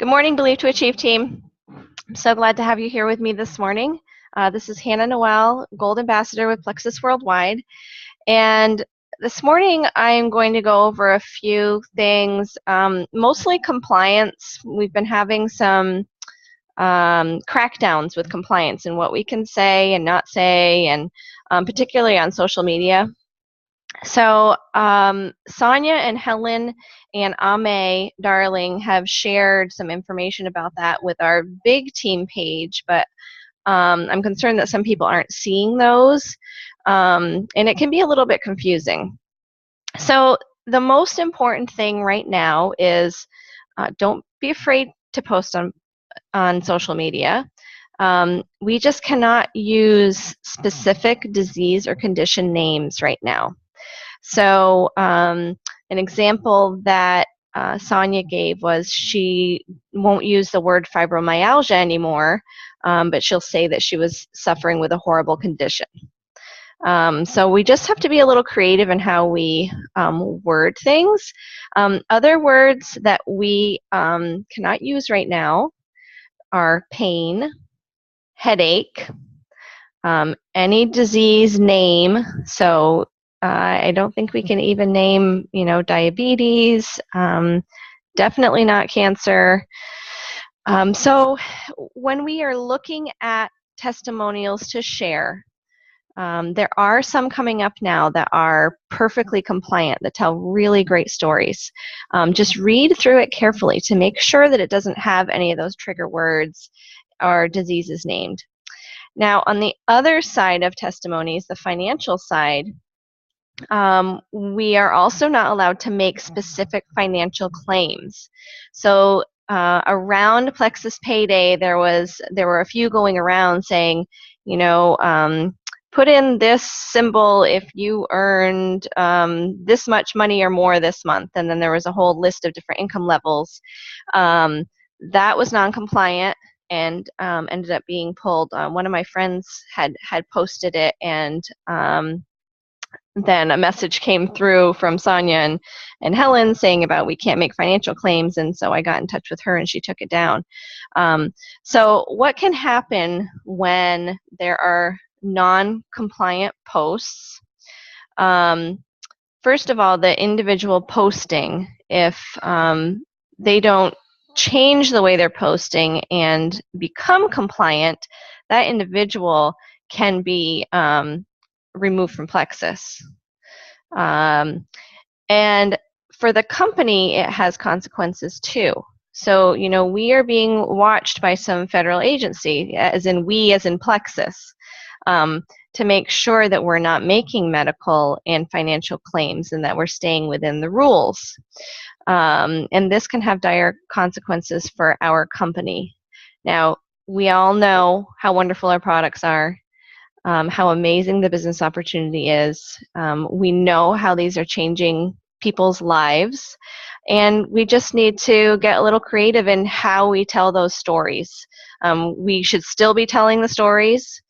Good morning, Believe to Achieve team. I'm so glad to have you here with me this morning. This is Hannah Noel, Gold Ambassador with Plexus Worldwide. And this morning I'm going to go over a few things, mostly compliance. We've been having some crackdowns with compliance and what we can say and not say, and particularly on social media. So Sonia and Helen and Ame Darling have shared some information about that with our big team page, but I'm concerned that some people aren't seeing those, and it can be a little bit confusing. So the most important thing right now is don't be afraid to post on social media. We just cannot use specific disease or condition names right now. So an example that Sonia gave was she won't use the word fibromyalgia anymore, but she'll say that she was suffering with a horrible condition. So we just have to be a little creative in how we word things. Other words that we cannot use right now are pain, headache, any disease name. So I don't think we can even name, diabetes, definitely not cancer. So when we are looking at testimonials to share, there are some coming up now that are perfectly compliant, that tell really great stories. Just read through it carefully to make sure that it doesn't have any of those trigger words or diseases named. Now, on the other side of testimonies, the financial side, we are also not allowed to make specific financial claims. So around Plexus Payday, there were a few going around saying, put in this symbol if you earned this much money or more this month, and then there was a whole list of different income levels. That was non-compliant and ended up being pulled. One of my friends had posted it, and then a message came through from Sonia and Helen saying about we can't make financial claims, and so I got in touch with her and she took it down. So what can happen when there are non-compliant posts? First of all, the individual posting, if they don't change the way they're posting and become compliant, that individual can be removed from Plexus. And for the company, it has consequences too. So, we are being watched by some federal agency, as in Plexus, to make sure that we're not making medical and financial claims and that we're staying within the rules. And this can have dire consequences for our company. Now, we all know how wonderful our products are, how amazing the business opportunity is. We know how these are changing people's lives, and we just need to get a little creative in how we tell those stories. We should still be telling the stories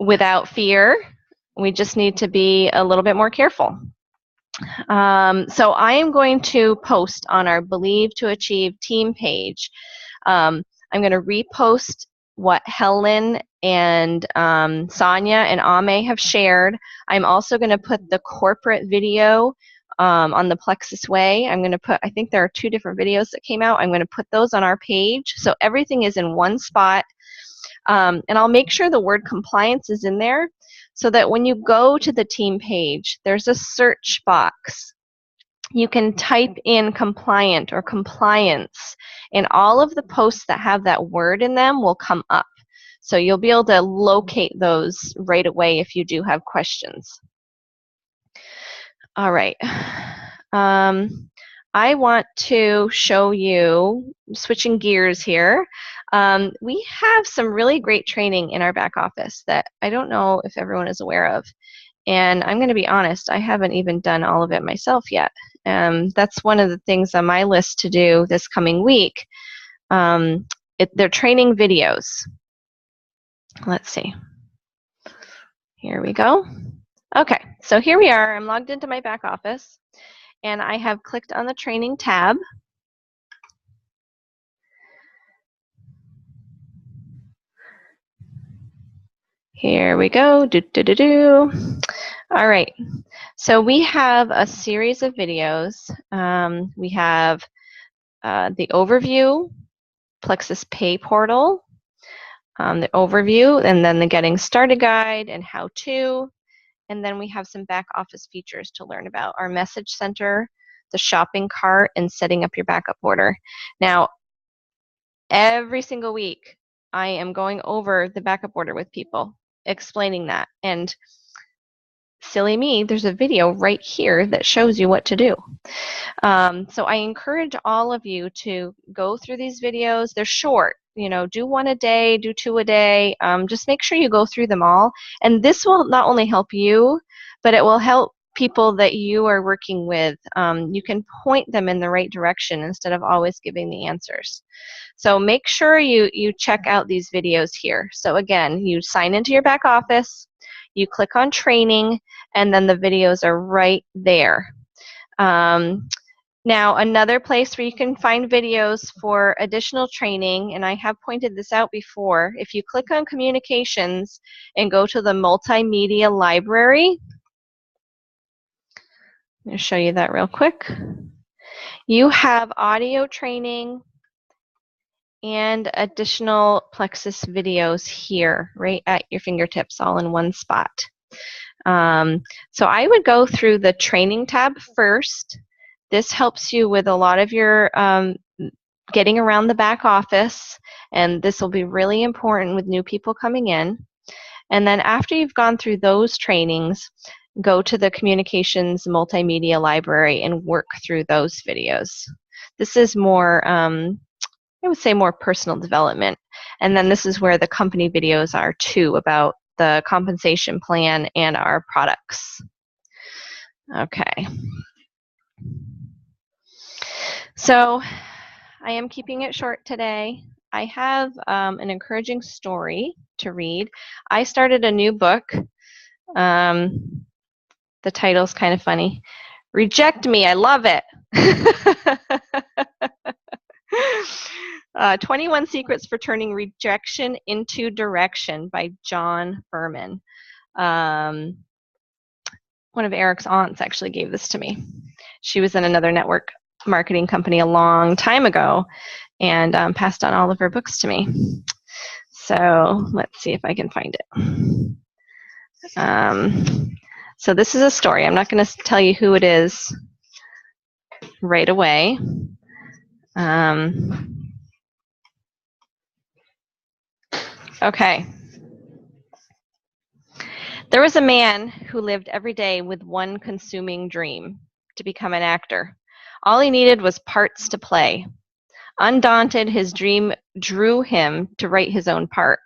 without fear. We just need to be a little bit more careful. So I am going to post on our Believe to Achieve team page. I'm going to repost what Helen and Sonia and Ame have shared. I'm also going to put the corporate video on the Plexus Way. I'm going to put, I think there are 2 different videos that came out. I'm going to put those on our page so everything is in one spot. And I'll make sure the word compliance is in there so that when you go to the team page, there's a search box. You can type in compliant or compliance, and all of the posts that have that word in them will come up. So you'll be able to locate those right away if you do have questions. All right. I want to show you, switching gears here, we have some really great training in our back office that I don't know if everyone is aware of. And I'm going to be honest, I haven't even done all of it myself yet. That's one of the things on my list to do this coming week. They're training videos. Let's see. Here we go. Okay, so here we are. I'm logged into my back office, and I have clicked on the training tab. Here we go. Do, do, do, do. All right. So we have a series of videos. We have the overview, Plexus Pay Portal, the overview, and then the Getting Started Guide and How To. And then we have some back office features to learn about: our message center, the shopping cart, and setting up your backup order. Now, every single week, I am going over the backup order with people, explaining that. And silly me, there's a video right here that shows you what to do. So I encourage all of you to go through these videos. They're short, do one a day, do two a day. Just make sure you go through them all. And this will not only help you, but it will help people that you are working with. You can point them in the right direction instead of always giving the answers. So make sure you check out these videos here. So again, you sign into your back office, you click on training, and then the videos are right there. Now, another place where you can find videos for additional training, and I have pointed this out before, if you click on communications and go to the multimedia library, I'm going to show you that real quick. You have audio training and additional Plexus videos here, right at your fingertips, all in one spot. So I would go through the training tab first. This helps you with a lot of your getting around the back office, and this will be really important with new people coming in. And then after you've gone through those trainings, go to the communications multimedia library and work through those videos. This is more, I would say, more personal development. And then this is where the company videos are too, about the compensation plan and our products. Okay. So I am keeping it short today. I have an encouraging story to read. I started a new book. The title's kind of funny. Reject Me, I love it. 21 Secrets for Turning Rejection into Direction by John Furman. One of Eric's aunts actually gave this to me. She was in another network marketing company a long time ago and passed on all of her books to me. So let's see if I can find it. So this is a story. I'm not going to tell you who it is right away. Okay. There was a man who lived every day with one consuming dream: to become an actor. All he needed was parts to play. Undaunted, his dream drew him to write his own part.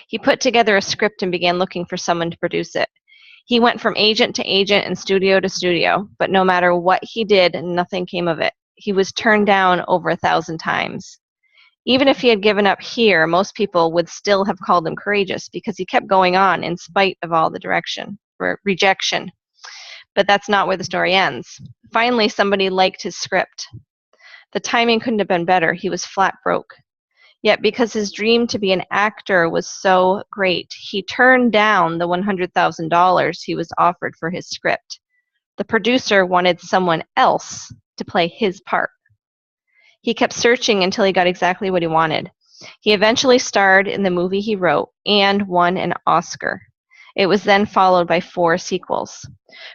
He put together a script and began looking for someone to produce it. He went from agent to agent and studio to studio, but no matter what he did, nothing came of it. He was turned down over 1,000 times. Even if he had given up here, most people would still have called him courageous because he kept going on in spite of all the rejection. But that's not where the story ends. Finally, somebody liked his script. The timing couldn't have been better. He was flat broke. Yet because his dream to be an actor was so great, he turned down the $100,000 he was offered for his script. The producer wanted someone else to play his part. He kept searching until he got exactly what he wanted. He eventually starred in the movie he wrote and won an Oscar. It was then followed by 4 sequels.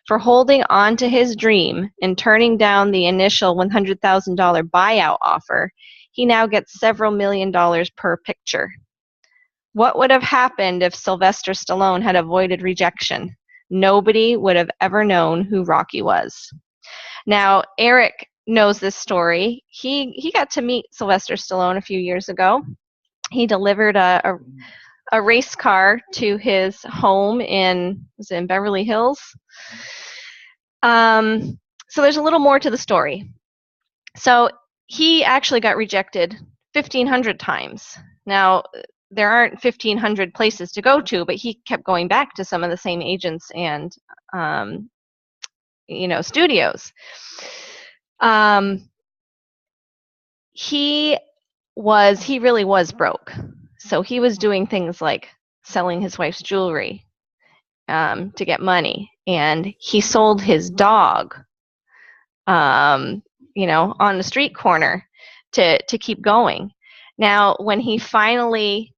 For holding on to his dream and turning down the initial $100,000 buyout offer, he now gets several $1,000,000 per picture. What would have happened if Sylvester Stallone had avoided rejection? Nobody would have ever known who Rocky was. Now, Eric knows this story. He got to meet Sylvester Stallone a few years ago. He delivered a race car to his home in Beverly Hills. So there's a little more to the story. So he actually got rejected 1,500 times. Now, there aren't 1,500 places to go to, but he kept going back to some of the same agents and studios. He really was broke. So he was doing things like selling his wife's jewelry to get money, and he sold his dog, on the street corner to keep going. Now, when he finally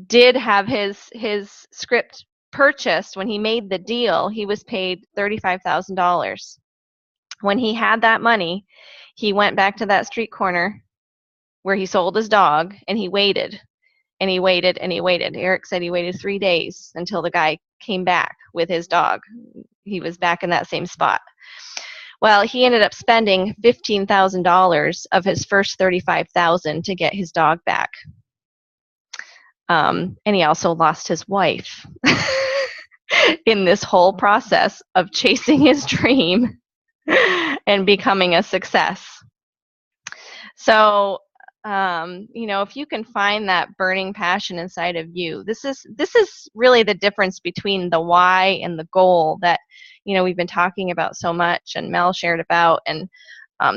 did have his script purchased, when he made the deal, he was paid $35,000. When he had that money, he went back to that street corner where he sold his dog, and he waited and he waited and he waited. Eric said he waited 3 days until the guy came back with his dog. He was back in that same spot. Well, he ended up spending $15,000 of his first $35,000 to get his dog back. And he also lost his wife in this whole process of chasing his dream and becoming a success. So, if you can find that burning passion inside of you, this is really the difference between the why and the goal that, we've been talking about so much, and Mel shared about, and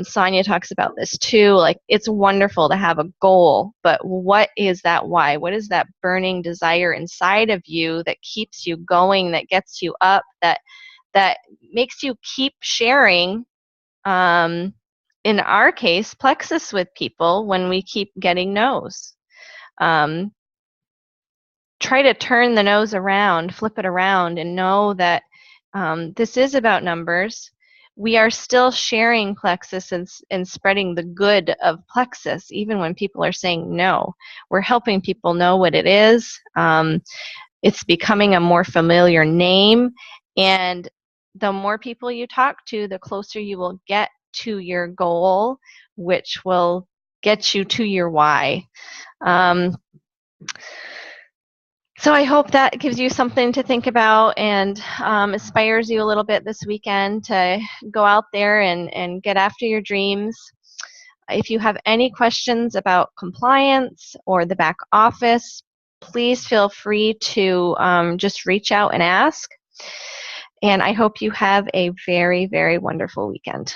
Sonia talks about this too. Like, it's wonderful to have a goal, but what is that why? What is that burning desire inside of you that keeps you going, that gets you up, that makes you keep sharing, in our case, Plexus with people when we keep getting no's? Try to turn the no's around, flip it around, and know that this is about numbers. We are still sharing Plexus and spreading the good of Plexus, even when people are saying no. We're helping people know what it is. It's becoming a more familiar name, and the more people you talk to, the closer you will get to your goal, which will get you to your why. So I hope that gives you something to think about and inspires you a little bit this weekend to go out there and get after your dreams. If you have any questions about compliance or the back office, please feel free to just reach out and ask. And I hope you have a very, very wonderful weekend.